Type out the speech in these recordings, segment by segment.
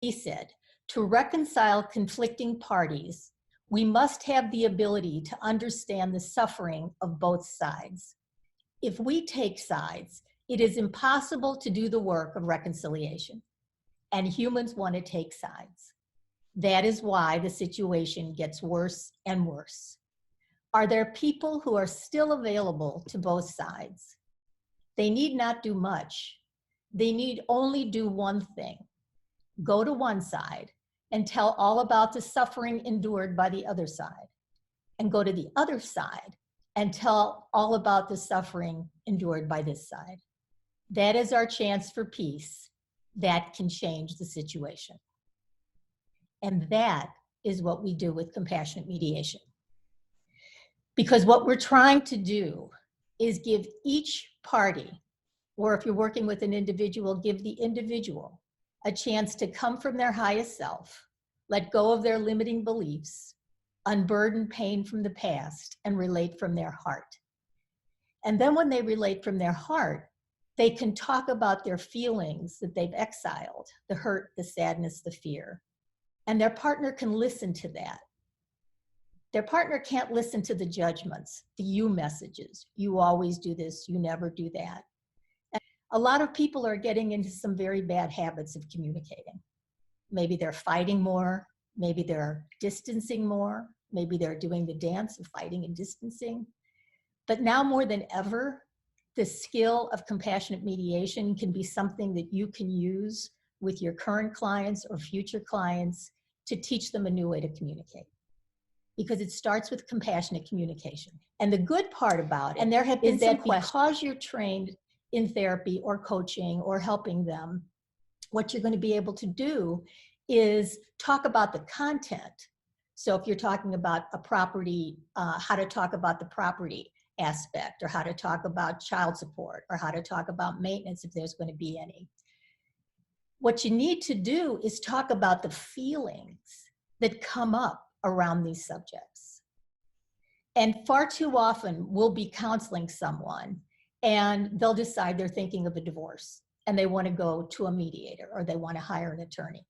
He said, to reconcile conflicting parties, we must have the ability to understand the suffering of both sides. If we take sides, it is impossible to do the work of reconciliation, and humans want to take sides. That is why the situation gets worse and worse. Are there people who are still available to both sides? They need not do much. They need only do one thing. Go to one side and tell all about the suffering endured by the other side, and go to the other side and tell all about the suffering endured by this side. That is our chance for peace. That can change the situation. And that is what we do with compassionate mediation. Because what we're trying to do is give each party, or if you're working with an individual, give the individual a chance to come from their highest self, let go of their limiting beliefs, unburden pain from the past, and relate from their heart. And then when they relate from their heart, they can talk about their feelings that they've exiled, the hurt, the sadness, the fear. And their partner can listen to that. Their partner can't listen to the judgments, the you messages. You always do this, you never do that. A lot of people are getting into some very bad habits of communicating. Maybe they're fighting more, maybe they're distancing more, maybe they're doing the dance of fighting and distancing. But now more than ever, the skill of compassionate mediation can be something that you can use with your current clients or future clients to teach them a new way to communicate. Because it starts with compassionate communication. And the good part about it, and there have been is that because you're trained in therapy or coaching or helping them, what you're going to be able to do is talk about the content. So if you're talking about a property, how to talk about the property aspect, or how to talk about child support, or how to talk about maintenance if there's going to be any. What you need to do is talk about the feelings that come up around these subjects. And far too often we'll be counseling someone and they'll decide they're thinking of a divorce and they want to go to a mediator or they want to hire an attorney.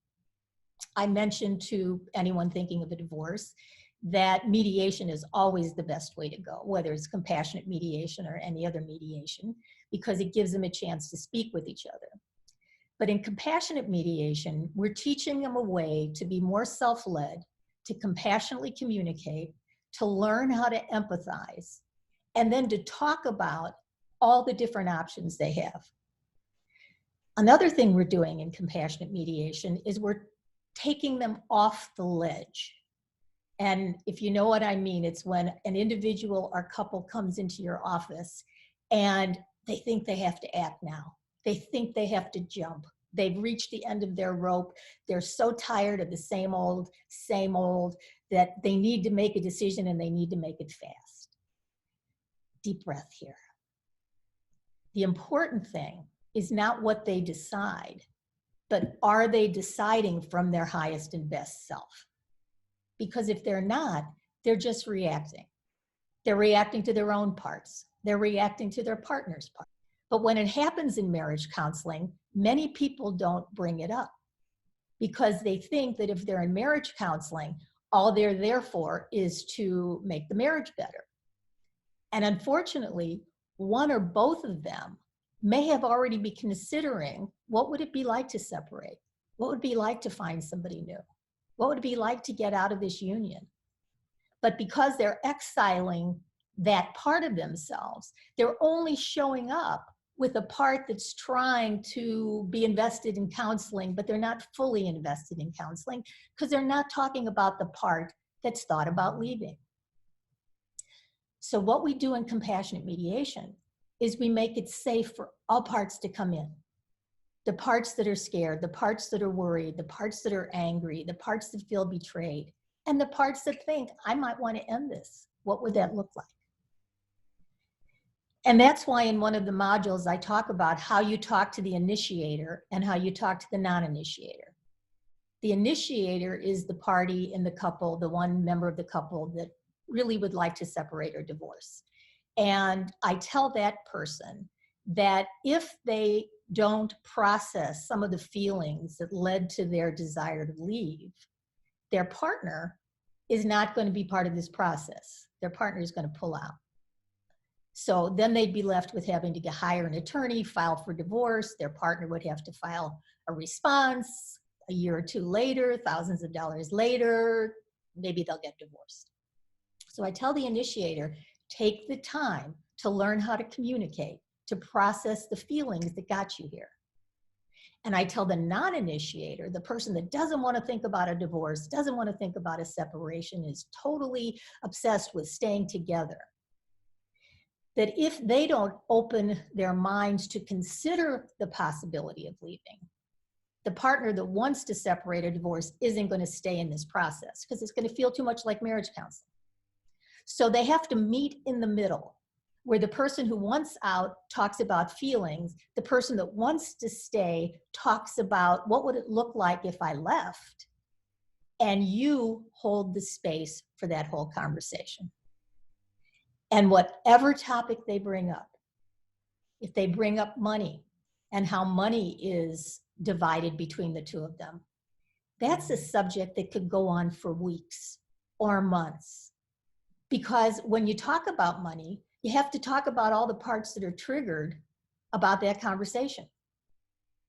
I mentioned to anyone thinking of a divorce that mediation is always the best way to go, whether it's compassionate mediation or any other mediation, because it gives them a chance to speak with each other. But in compassionate mediation, we're teaching them a way to be more self-led, to compassionately communicate, to learn how to empathize, and then to talk about all the different options they have. Another thing we're doing in compassionate mediation is we're taking them off the ledge. And if you know what I mean, it's when an individual or couple comes into your office and they think they have to act now. They think they have to jump. They've reached the end of their rope. They're so tired of the same old, that they need to make a decision and they need to make it fast. Deep breath here. The important thing is not what they decide, but are they deciding from their highest and best self? Because if they're not, they're just reacting. They're reacting to their own parts. They're reacting to their partner's parts. But when it happens in marriage counseling, many people don't bring it up because they think that if they're in marriage counseling, all they're there for is to make the marriage better. And unfortunately, one or both of them may have already been considering, what would it be like to separate? What would it be like to find somebody new? What would it be like to get out of this union? But because they're exiling that part of themselves, they're only showing up with a part that's trying to be invested in counseling, but they're not fully invested in counseling because they're not talking about the part that's thought about leaving. So what we do in compassionate mediation is we make it safe for all parts to come in. The parts that are scared, the parts that are worried, the parts that are angry, the parts that feel betrayed, and the parts that think, I might want to end this. What would that look like? And that's why in one of the modules, I talk about how you talk to the initiator and how you talk to the non-initiator. The initiator is the party in the couple, the one member of the couple that really would like to separate or divorce. And I tell that person that if they don't process some of the feelings that led to their desire to leave, their partner is not going to be part of this process. Their partner is going to pull out. So then they'd be left with having to hire an attorney, file for divorce. Their partner would have to file a response a year or two later, thousands of dollars later, maybe they'll get divorced. So I tell the initiator, take the time to learn how to communicate, to process the feelings that got you here. And I tell the non-initiator, the person that doesn't want to think about a divorce, doesn't want to think about a separation, is totally obsessed with staying together, that if they don't open their minds to consider the possibility of leaving, the partner that wants to separate or divorce isn't going to stay in this process because it's going to feel too much like marriage counseling. So they have to meet in the middle, where the person who wants out talks about feelings, the person that wants to stay talks about what would it look like if I left, and you hold the space for that whole conversation. And whatever topic they bring up, if they bring up money and how money is divided between the two of them, that's a subject that could go on for weeks or months. Because when you talk about money, you have to talk about all the parts that are triggered about that conversation.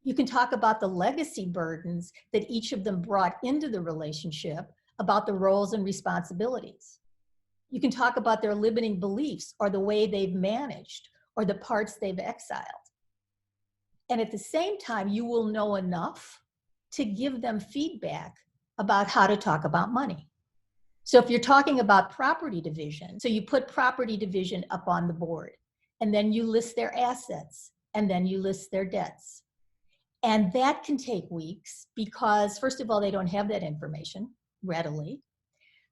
You can talk about the legacy burdens that each of them brought into the relationship, about the roles and responsibilities. You can talk about their limiting beliefs or the way they've managed or the parts they've exiled. And at the same time, you will know enough to give them feedback about how to talk about money. So if you're talking about property division, so you put property division up on the board, and then you list their assets, and then you list their debts. And that can take weeks because, first of all, they don't have that information readily.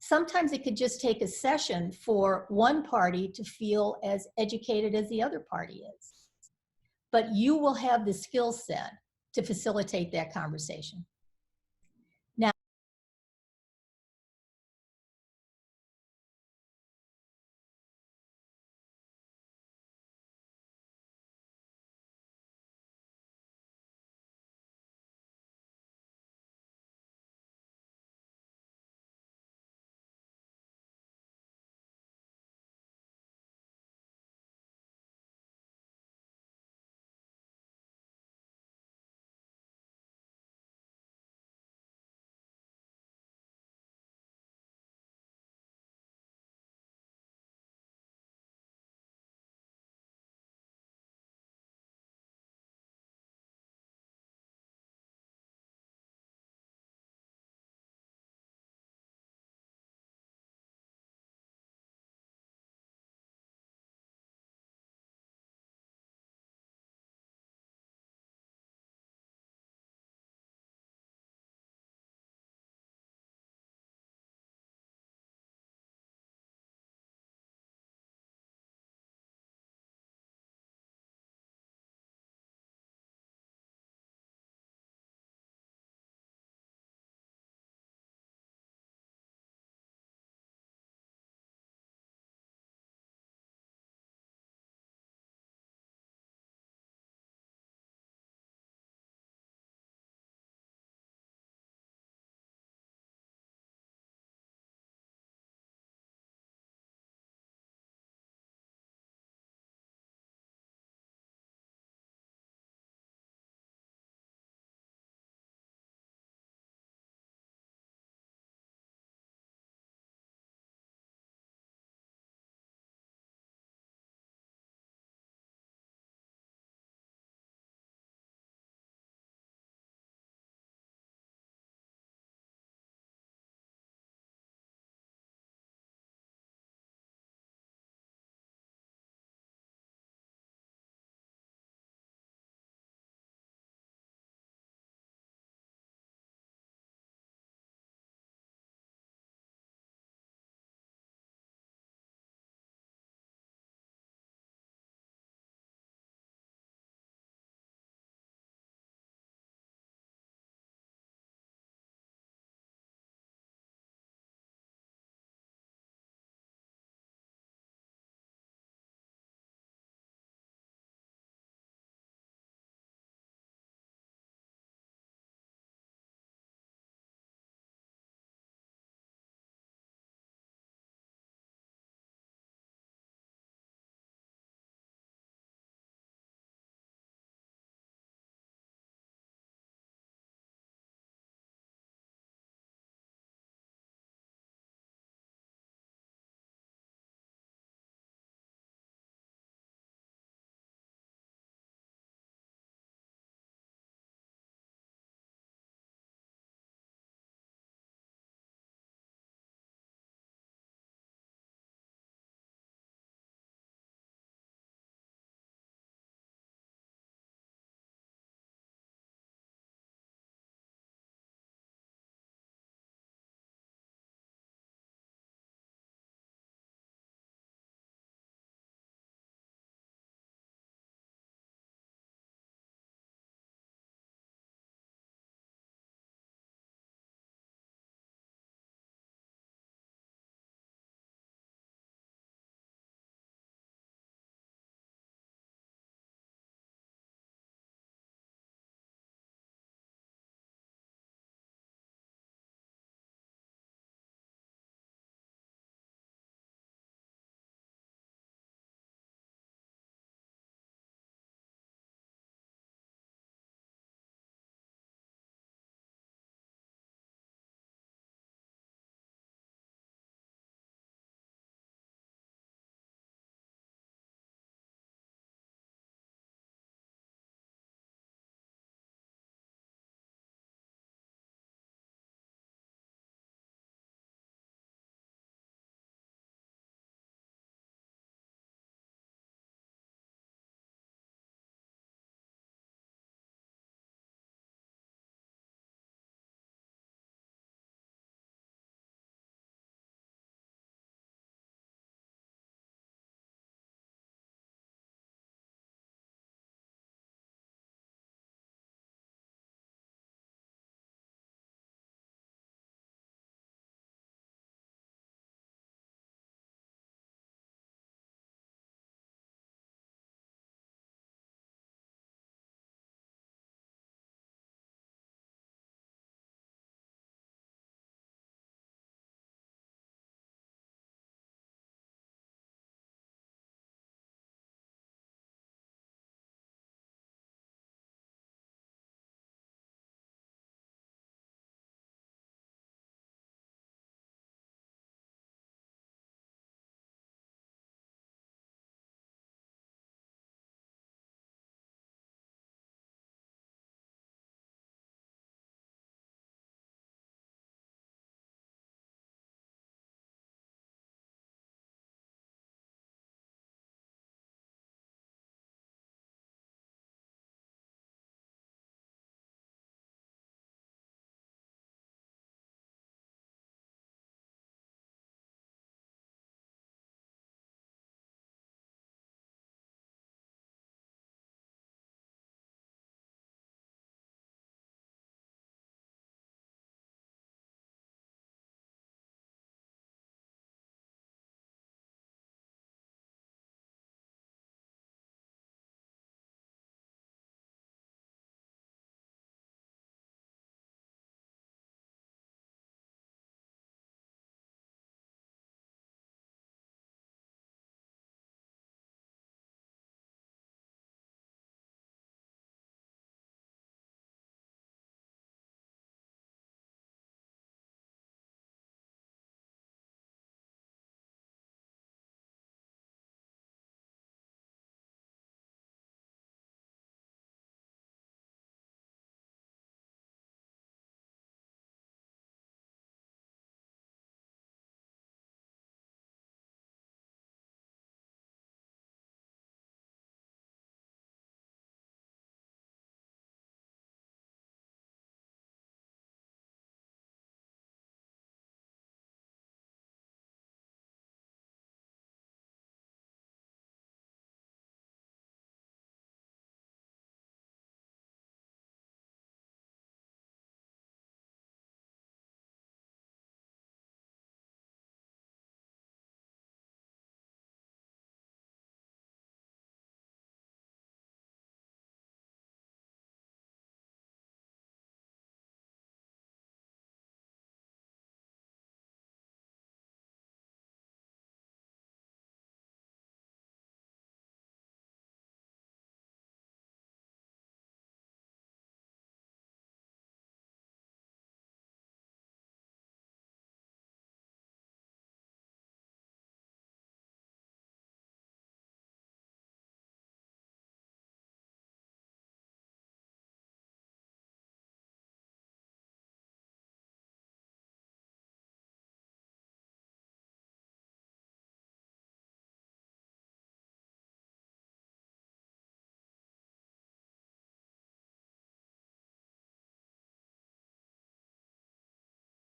Sometimes it could just take a session for one party to feel as educated as the other party is. But you will have the skill set to facilitate that conversation.